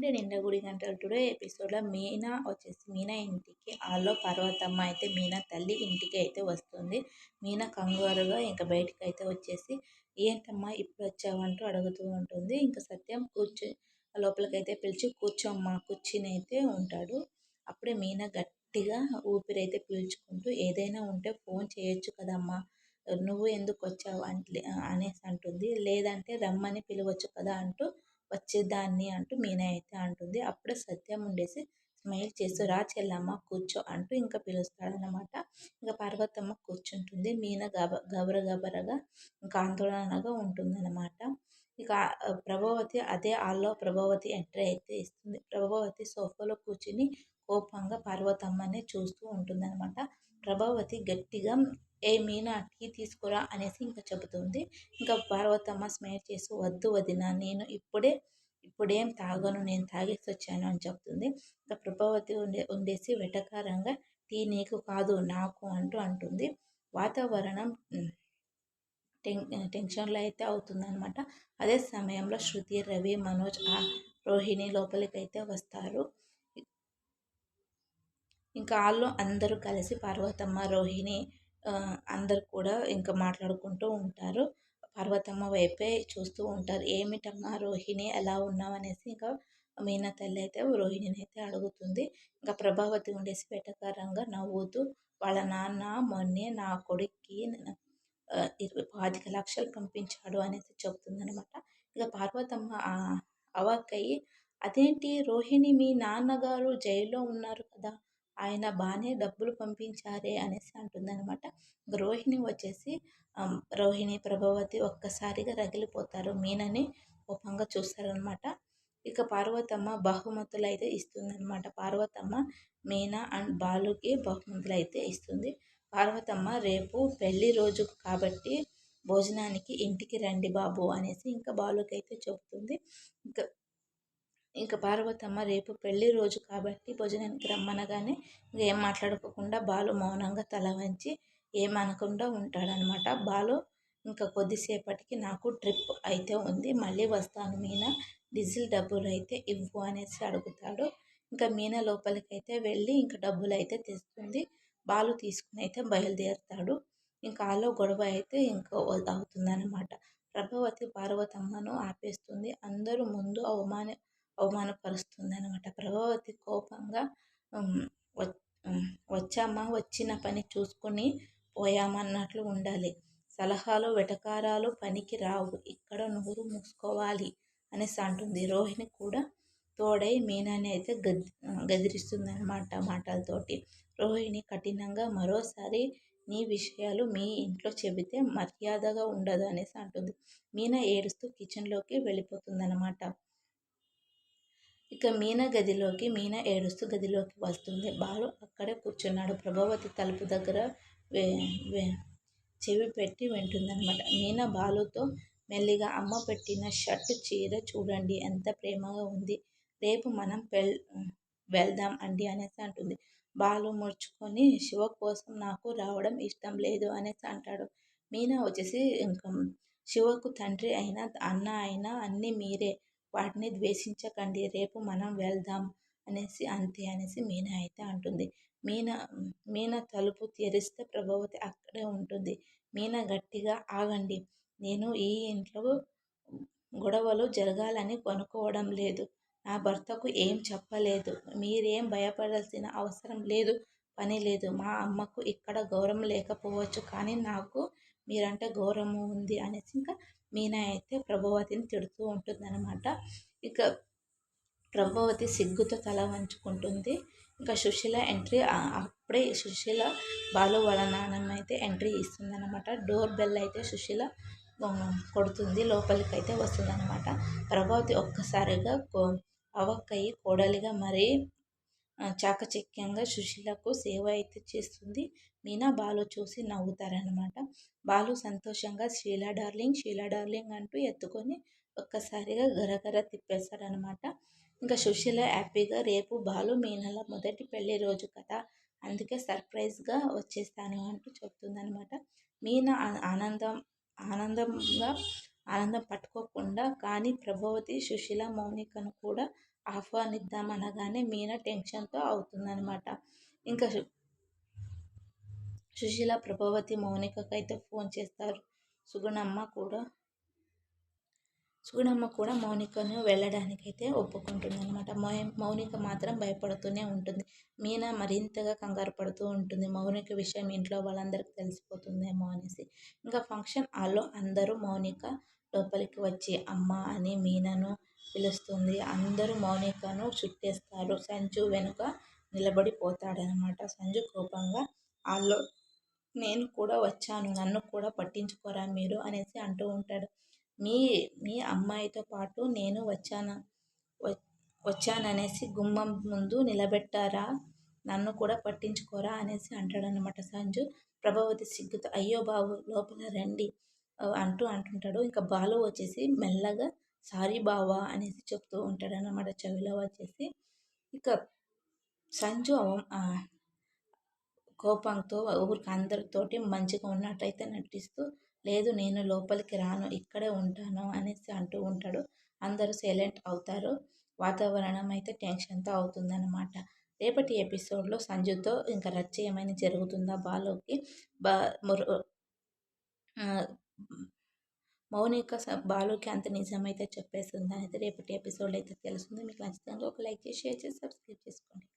Welcome to నిండా గుడి గంటలు. టుడే ఎపిసోడ్లో మీనా ఇంటికి పర్వతమ్మ అయితే మీనా తల్లి ఇంటికి అయితే వస్తుంది. మీనా కంగారుగా ఇంకా బయటకు అయితే వచ్చేసి ఏంటమ్మా ఇప్పుడు వచ్చావంటూ అడుగుతూ ఉంటుంది. ఇంకా సత్యం లోపలికైతే పిలిచి కూర్చోమ్మా కూర్చుని అయితే ఉంటాడు. అప్పుడే మీనా గట్టిగా ఊపిరైతే పీల్చుకుంటూ ఏదైనా ఉంటే ఫోన్ చేయొచ్చు కదమ్మా, నువ్వు ఎందుకు వచ్చావు అనేసి అంటుంది. లేదంటే రమ్మని పిలవచ్చు కదా అంటూ వచ్చేదాన్ని అంటూ మీనా అయితే అంటుంది. అప్పుడే సత్యం ఉండేసి స్మైల్ చేస్తూ రా చెల్లమ్మ కూర్చో అంటూ ఇంకా పిలుస్తాడనమాట. ఇంకా పార్వతమ్మ కూర్చుంటుంది. మీనా గబరగా ఇంకా ఆందోళనగా ఉంటుందన్నమాట. ఇక ప్రభావతి అదే హాల్లో ప్రభావతి ఎంట్రీ అయితే ఇస్తుంది. ప్రభావతి సోఫాలో కూర్చుని కోపంగా పార్వతమ్మని చూస్తూ ఉంటుందన్నమాట. ప్రభావతి గట్టిగా ఏ మీనా టీ తీసుకురా అనేసి ఇంకా చెబుతుంది. ఇంకా పార్వతమ్మ స్మైల్ చేస్తూ వద్దు వదిన, నేను ఇప్పుడేం తాగను, నేను తాగేసి వచ్చాను అని చెప్తుంది. ఇంకా ప్రభావతి ఉండేసి వెటకారంగా టీ నీకు కాదు నాకు అంటూ అంటుంది. వాతావరణం టెన్షన్లో అయితే అవుతుందన్నమాట. అదే సమయంలో శృతి, రవి, మనోజ్, రోహిణి లోపలికైతే వస్తారు. ఇంకా వాళ్ళు అందరూ కలిసి పార్వతమ్మ, రోహిణి అందరు కూడా ఇంకా మాట్లాడుకుంటూ ఉంటారు. పార్వతమ్మ వైపే చూస్తూ ఉంటారు. ఏమిటమ్మా రోహిణి ఎలా ఉన్నావు అనేసి ఇంకా మీనా తల్లి అయితే రోహిణిని అయితే అడుగుతుంది. ఇంకా ప్రభావతి ఉండేసి వెటకారంగా నవ్వుతూ వాళ్ళ నాన్న మొన్నే నా కొడుక్కి 25 లక్షలు పంపించాడు అనేసి చెప్తుందనమాట. ఇక పార్వతమ్మ అవాక్కయ్యి అదేంటి రోహిణి, మీ నాన్నగారు జైల్లో ఉన్నారు కదా, ఆయన బాగానే డబ్బులు పంపించారే అనేసి అంటుందన్నమాట. రోహిణి వచ్చేసి రోహిణి, ప్రభావతి ఒక్కసారిగా రగిలిపోతారు. మీనని కోపంగా చూస్తారనమాట. ఇక పార్వతమ్మ బహుమతులు అయితే ఇస్తుందన్నమాట. పార్వతమ్మ మీనా అండ్ బాలుకి బహుమతులు అయితే ఇస్తుంది. పార్వతమ్మ రేపు పెళ్లి రోజు కాబట్టి భోజనానికి ఇంటికి రండి బాబు అనేసి ఇంకా బాలుకి అయితే చెబుతుంది. ఇంకా ఇంకా పార్వతమ్మ రేపు పెళ్లి రోజు కాబట్టి భోజనానికి రమ్మనగానే ఇంకా ఏం మాట్లాడుకోకుండా బాలు మౌనంగా తల వంచి ఏమనకుండా ఉంటాడనమాట. బాలు ఇంకా కొద్దిసేపటికి నాకు ట్రిప్ అయితే ఉంది, మళ్ళీ వస్తాను మీనా, డీజిల్ డబ్బులు అయితే ఇవ్వు అనేసి అడుగుతాడు. ఇంకా మీనా లోపలికైతే వెళ్ళి ఇంకా డబ్బులు అయితే తెస్తుంది. బాలు తీసుకుని అయితే బయలుదేరుతాడు. ఇంకా ఆలో గొడవ అయితే ఇంకా అవుతుందన్నమాట. ప్రభావతి పార్వతమ్మను ఆపేస్తుంది. అందరూ ముందు అవమానపరుస్తుందనమాట. ప్రభావతి కోపంగా వచ్చామా వచ్చిన పని చూసుకొని పోయామన్నట్లు ఉండాలి, సలహాలు వెటకారాలు పనికి రావు, ఇక్కడ నోరు మూసుకోవాలి అనేసి అంటుంది. రోహిణి కూడా తోడై మీనాని అయితే గదిరిస్తుందన్నమాట మాటలతోటి. రోహిణి కఠినంగా మరోసారి నీ విషయాలు మీ ఇంట్లో చెబితే మర్యాదగా ఉండదు అనేసి అంటుంది. మీనా ఏడుస్తూ కిచెన్లోకి వెళ్ళిపోతుందన్నమాట. ఇక మీనా ఏడుస్తూ గదిలోకి వస్తుంది. బాలు అక్కడే కూర్చున్నాడు. ప్రభావతి తలుపు దగ్గర చెవి పెట్టి వింటుందన్నమాట. మీనా బాలుతో మెల్లిగా అమ్మ పెట్టిన షర్ట్ చీర చూడండి ఎంత ప్రేమగా ఉంది, రేపు మనం వెళ్దాం అండి అనేసి అంటుంది. బాలు ముడుచుకొని శివ కోసం నాకు రావడం ఇష్టం లేదు అనేసి అంటాడు. మీనా వచ్చేసి ఇంకా శివకు తండ్రి అయినా అన్న అయినా అన్నీ మీరే, వాటిని ద్వేషించకండి, రేపు మనం వెళ్దాం అనేసి అంతే అనేసి మీనా అయితే అంటుంది. మీనా మీనా తలుపు తెరిస్తే ప్రభావతి అక్కడే ఉంటుంది. మీనా గట్టిగా ఆగండి, నేను ఈ ఇంట్లో గొడవలు జరగాలని కొనుక్కోవడం లేదు, నా భర్తకు ఏం చెప్పలేదు, మీరేం భయపడాల్సిన అవసరం లేదు, పని లేదు. మా అమ్మకు ఇక్కడ గౌరవం లేకపోవచ్చు కానీ నాకు మీరంటే గౌరవం ఉంది అనేసి ఇంకా మీనా అయితే ప్రభావతిని తిడుతూ ఉంటుందన్నమాట. ఇక ప్రభావతి సిగ్గుతో తల వంచుకుంటుంది. ఇంకా సుశీల ఎంట్రీ అప్పుడే సుశీల బాలు వాళ్ళ నాన్నమ్మ అయితే ఎంట్రీ ఇస్తుందన్నమాట. డోర్ బెల్ అయితే సుశీల కొడుతుంది, లోపలికైతే వస్తుందన్నమాట. ప్రభావతి ఒక్కసారిగా అవక్కయ్యి కోడలిగా మరీ చాకచక్యంగా సుశీలకు సేవ అయితే చేస్తుంది. మీనా బాలు చూసి నవ్వుతారనమాట. బాలు సంతోషంగా షీలా డార్లింగ్ అంటూ ఎత్తుకొని ఒక్కసారిగా గరగర తిప్పేస్తాడనమాట. ఇంకా సుశీల హ్యాపీగా రేపు బాలు మీనాల మొదటి పెళ్లి రోజు కదా, అందుకే సర్ప్రైజ్గా వచ్చేస్తాను అంటూ చెప్తుందనమాట. మీనా ఆనందం పట్టుకోకుండా కానీ ప్రభావతి, సుశీల, మౌనికను కూడా ఆహ్వానిద్దాం అనగానే మీనా టెన్షన్తో అవుతుందనమాట. ఇంకా సుశీల, ప్రభావతి మౌనికకైతే ఫోన్ చేస్తారు. సుగుణమ్మ కూడా సుగుణమ్మ కూడా మౌనికను వెళ్ళడానికైతే ఒప్పుకుంటుందన్నమాట. మౌనిక మాత్రం భయపడుతూనే ఉంటుంది. మీనా మరింతగా కంగారు పడుతూ ఉంటుంది. మౌనిక విషయం ఇంట్లో వాళ్ళందరికీ తెలిసిపోతుందేమో అనేసి. ఇంకా ఫంక్షన్ హాల్లో అందరూ మౌనిక లోపలికి వచ్చి అమ్మ అని మీనాను పిలుస్తుంది. అందరూ మౌనికను చుట్టేస్తారు. సంజు వెనుక నిలబడిపోతాడనమాట. సంజు కోపంగా హాల్లో నేను కూడా వచ్చాను, నన్ను కూడా పట్టించుకోరా మీరు అనేసి అంటూ ఉంటాడు. మీ మీ అమ్మాయితో పాటు నేను వచ్చాననేసి గుమ్మం ముందు నిలబెట్టారా, నన్ను కూడా పట్టించుకోరా అనేసి అంటాడనమాట సంజు. ప్రభావతి సిగ్గుతో అయ్యో బాబు లోపల రండి అంటుంటాడు. ఇంకా బాలు వచ్చేసి మెల్లగా సారీ బావా అనేసి చెప్తూ ఉంటాడనమాట చెవిలో వచ్చేసి. ఇక సంజు కోపంతో ఊరికి అందరితోటి మంచిగా ఉన్నట్టయితే నటిస్తూ లేదు నేను లోపలికి రాను, ఇక్కడే ఉంటాను అనేసి అంటూ ఉంటాడు. అందరూ సైలెంట్ అవుతారు. వాతావరణం అయితే టెన్షన్తో అవుతుందన్నమాట. రేపటి ఎపిసోడ్లో సంజుతో ఇంకా రచ్చ ఏమైనా జరుగుతుందా బాలుకి? బా మురు ఆ, మౌనిక బాలుకి అంత నిజమైతే చెప్పేస్తుందా అయితే రేపటి ఎపిసోడ్ అయితే తెలుస్తుంది. మీకు నచ్చితే ఒక లైక్ చేసి షేర్ చేసి సబ్స్క్రైబ్ చేసుకోండి.